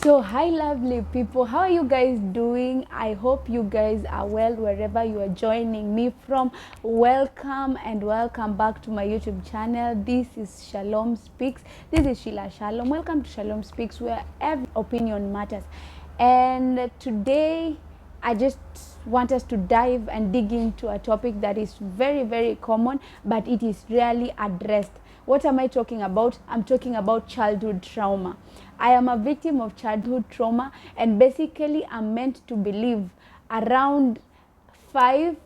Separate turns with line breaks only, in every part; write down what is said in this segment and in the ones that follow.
So hi lovely people, how are you guys doing? I hope you guys are well wherever you are joining me from. Welcome and welcome back to my YouTube channel. This is Shalom Speaks. This is Sheila Shalom. Welcome to Shalom Speaks, where every opinion matters. And today I just want us to dive and dig into a topic that is very common, but it is rarely addressed. What am I talking about? I'm talking about childhood trauma. I am a victim of childhood trauma, and basically I'm meant to believe around 5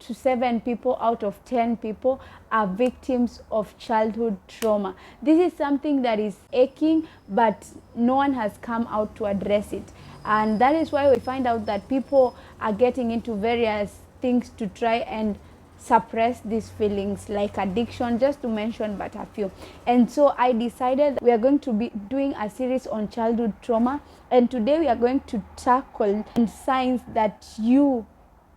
to 7 people out of 10 people are victims of childhood trauma. This is something that is aching, but no one has come out to address it. And that is why we find out that people are getting into various things to try and suppress these feelings, like addiction, just to mention but a few. And so I decided we are going to be doing a series on childhood trauma, and today we are going to tackle signs that you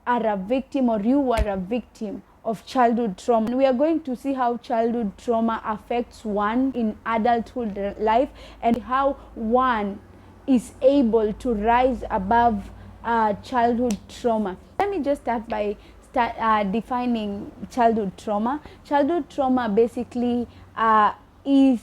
are a victim or you were a victim of childhood trauma. We are going to see how childhood trauma affects one in adulthood life and how one is able to rise above childhood trauma. Let me just start by defining childhood trauma. Childhood trauma basically is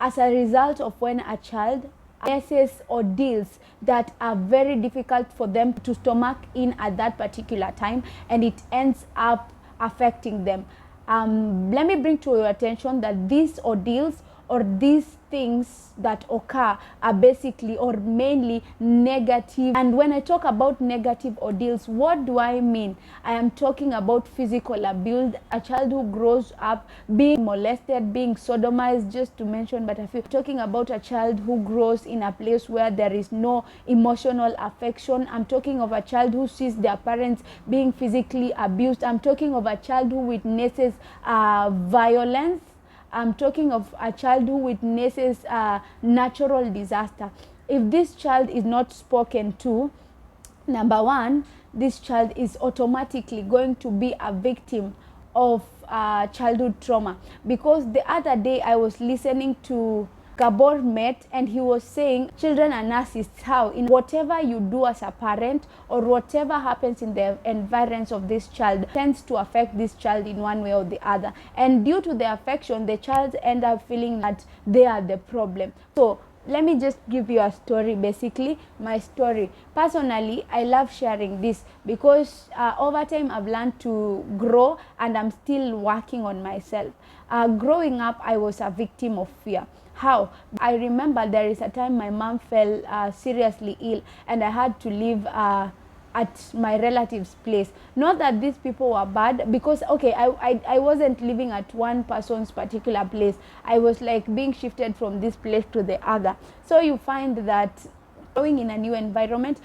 as a result of when a child faces ordeals that are very difficult for them to stomach in at that particular time, and it ends up affecting them. Let me bring to your attention that these ordeals or these things that occur are basically or mainly negative. And when I talk about negative ordeals, what do I mean? I am talking about physical abuse, a child who grows up being molested, being sodomized, just to mention but a few. Talking about a child who grows in a place where there is no emotional affection. I'm talking of a child who sees their parents being physically abused. I'm talking of a child who witnesses violence. I'm talking of a child who witnesses natural disaster. If this child is not spoken to, number one, this child is automatically going to be a victim of childhood trauma. Because the other day I was listening to Gabor met, and he was saying children are narcissists. How? In whatever you do as a parent or whatever happens in the environs of this child tends to affect this child in one way or the other. And due to the affection, the child end up feeling that they are the problem. So let me just give you a story, basically my story. Personally, I love sharing this because over time I've learned to grow, and I'm still working on myself. Growing up, I was a victim of fear. How? I remember there is a time my mom fell seriously ill, and I had to live at my relative's place. Not that these people were bad, because okay, I wasn't living at one person's particular place. I was like being shifted from this place to the other. So you find that growing in a new environment,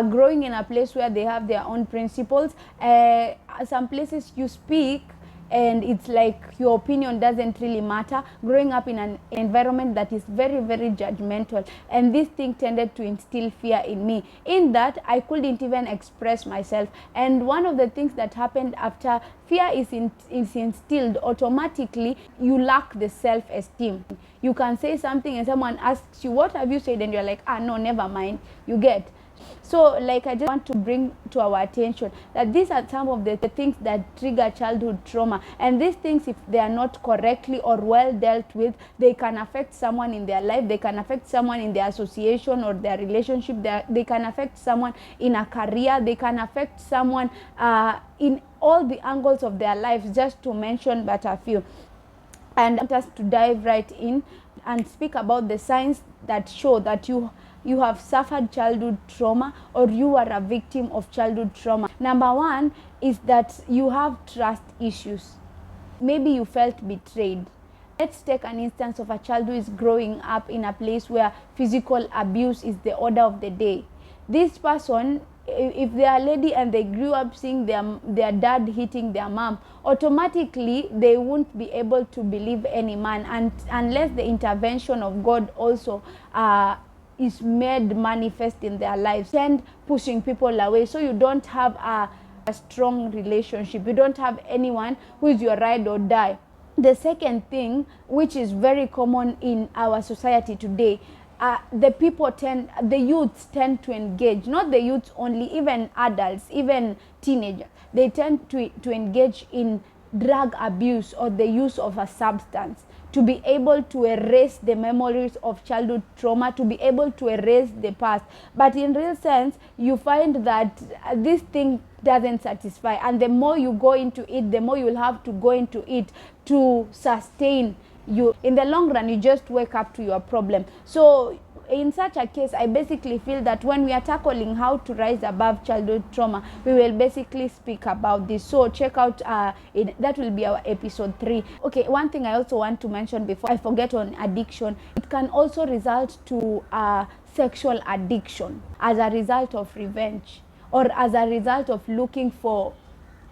growing in a place where they have their own principles, some places you speak and it's like your opinion doesn't really matter. Growing up in an environment that is very judgmental, and this thing tended to instill fear in me, in that I couldn't even express myself. And one of the things that happened after fear is instilled, automatically you lack the self-esteem. You can say something and someone asks you, what have you said? And you're like, no, never mind. You get. So like I just want to bring to our attention that these are some of the things that trigger childhood trauma, and these things, if they are not correctly or well dealt with, they can affect someone in their life, they can affect someone in their association or their relationship, they can affect someone in a career, they can affect someone in all the angles of their lives, just to mention but a few. And I want us to dive right in and speak about the signs that show that you have suffered childhood trauma or you are a victim of childhood trauma. Number one is that you have trust issues. Maybe you felt betrayed. Let's take an instance of a child who is growing up in a place where physical abuse is the order of the day. This person, if they are a lady and they grew up seeing their dad hitting their mom, automatically they won't be able to believe any man, and unless the intervention of God also is made manifest in their lives, and pushing people away. So you don't have a strong relationship. You don't have anyone who is your ride or die. The second thing, which is very common in our society today, the youths tend to engage, not the youths only, even adults, even teenagers, they tend to engage in drug abuse or the use of a substance to be able to erase the memories of childhood trauma, to be able to erase the past. But in real sense, you find that this thing doesn't satisfy, and the more you go into it, the more you will have to go into it to sustain you. In the long run, you just wake up to your problem. So in such a case, I basically feel that when we are tackling how to rise above childhood trauma, we will basically speak about this. So check out that will be our episode 3. Okay, one thing I also want to mention before I forget on addiction, it can also result to sexual addiction as a result of revenge, or as a result of looking for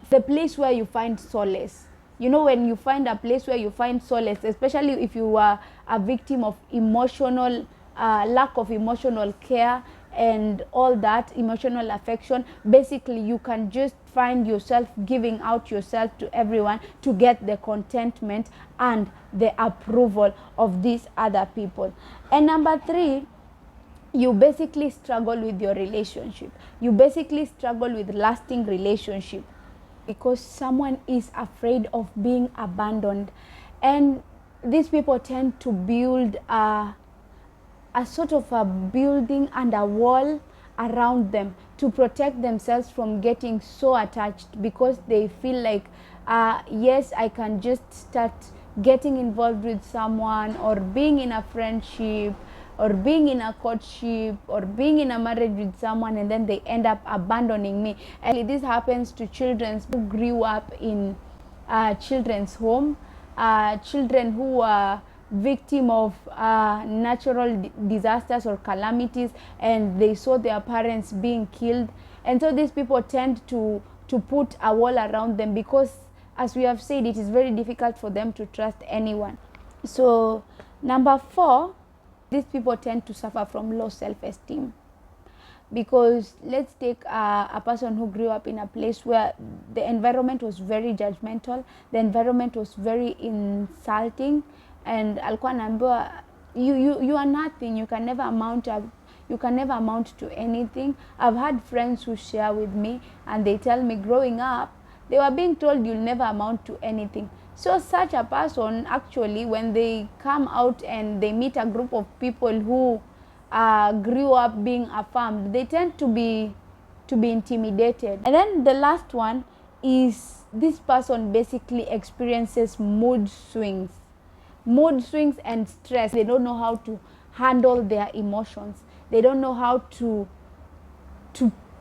the place where you find solace. You know, when you find a place where you find solace, especially if you are a victim of emotional lack of emotional care and all that, emotional affection, basically you can just find yourself giving out yourself to everyone to get the contentment and the approval of these other people. And number 3, you basically struggle with your relationship. You basically struggle with lasting relationship because someone is afraid of being abandoned. And these people tend to build a sort of a building and a wall around them to protect themselves from getting so attached, because they feel like, yes, I can just start getting involved with someone, or being in a friendship, or being in a courtship, or being in a marriage with someone, and then they end up abandoning me. And this happens to children who grew up in children's home, children who are victim of natural disasters or calamities, and they saw their parents being killed. And so these people tend to put a wall around them, because as we have said, it is very difficult for them to trust anyone. So number 4, these people tend to suffer from low self-esteem, because let's take a person who grew up in a place where the environment was very judgmental, the environment was very insulting, and alikuwa naambiwa you are nothing, you can never amount to anything. I've had friends who share with me, and they tell me growing up they were being told you'll never amount to anything. So such a person, actually, when they come out and they meet a group of people who grew up being affirmed, they tend to be intimidated. And then the last one is, this person basically experiences mood swings and stress. They don't know how to handle their emotions. They don't know how to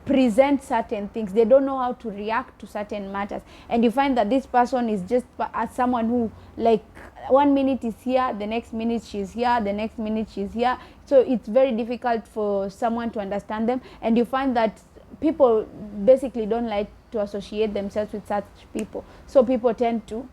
present certain things. They don't know how to react to certain matters. And you find that this person is just someone who, like, 1 minute is here, the next minute she's here, the next minute she's here. So it's very difficult for someone to understand them. And you find that people basically don't like to associate themselves with such people. So people tend to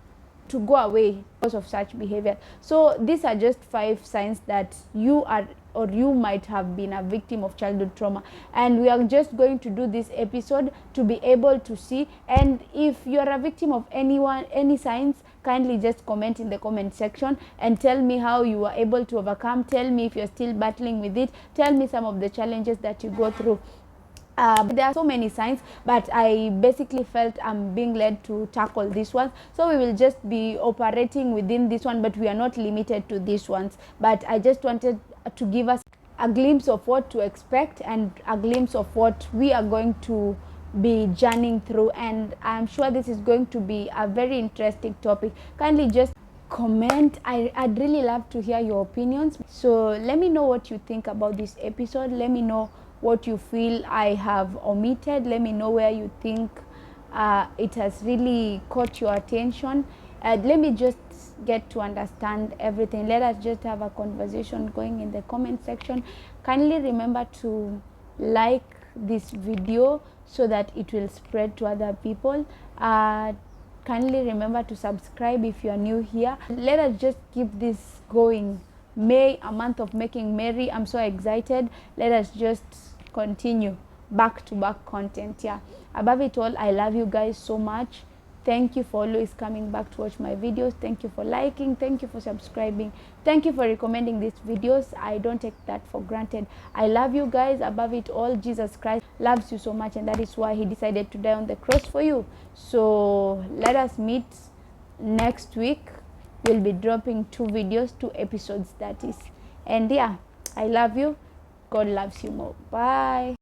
go away because of such behavior. So these are just 5 signs that you are, or you might have been, a victim of childhood trauma. And we are just going to do this episode to be able to see. And if you are a victim of any signs, kindly just comment in the comment section and tell me how you were able to overcome. Tell me if you're still battling with it. Tell me some of the challenges that you go through. There are so many signs, but I basically felt I'm being led to tackle this one. So we will just be operating within this one, but we are not limited to these ones. But I just wanted to give us a glimpse of what to expect and a glimpse of what we are going to be journeying through. And I'm sure this is going to be a very interesting topic. Kindly just comment. I'd really love to hear your opinions. So let me know what you think about this episode. Let me know what you feel I have omitted. Let me know where you think it has really caught your attention. Let me just get to understand everything. Let us just have a conversation going in the comment section. Kindly remember to like this video so that it will spread to other people. Kindly remember to subscribe if you are new here. Let us just keep this going. May, a month of making merry. I'm so excited. Let us just continue back-to-back content. Yeah, above it all, I love you guys so much. Thank you for always coming back to watch my videos. Thank you for liking. Thank you for subscribing. Thank you for recommending these videos. I don't take that for granted. I love you guys above it all. Jesus Christ loves you so much, and that is why he decided to die on the cross for you. So let us meet next week. We'll be dropping 2 videos, 2 episodes, that is. And yeah, I love you. God loves you more. Bye.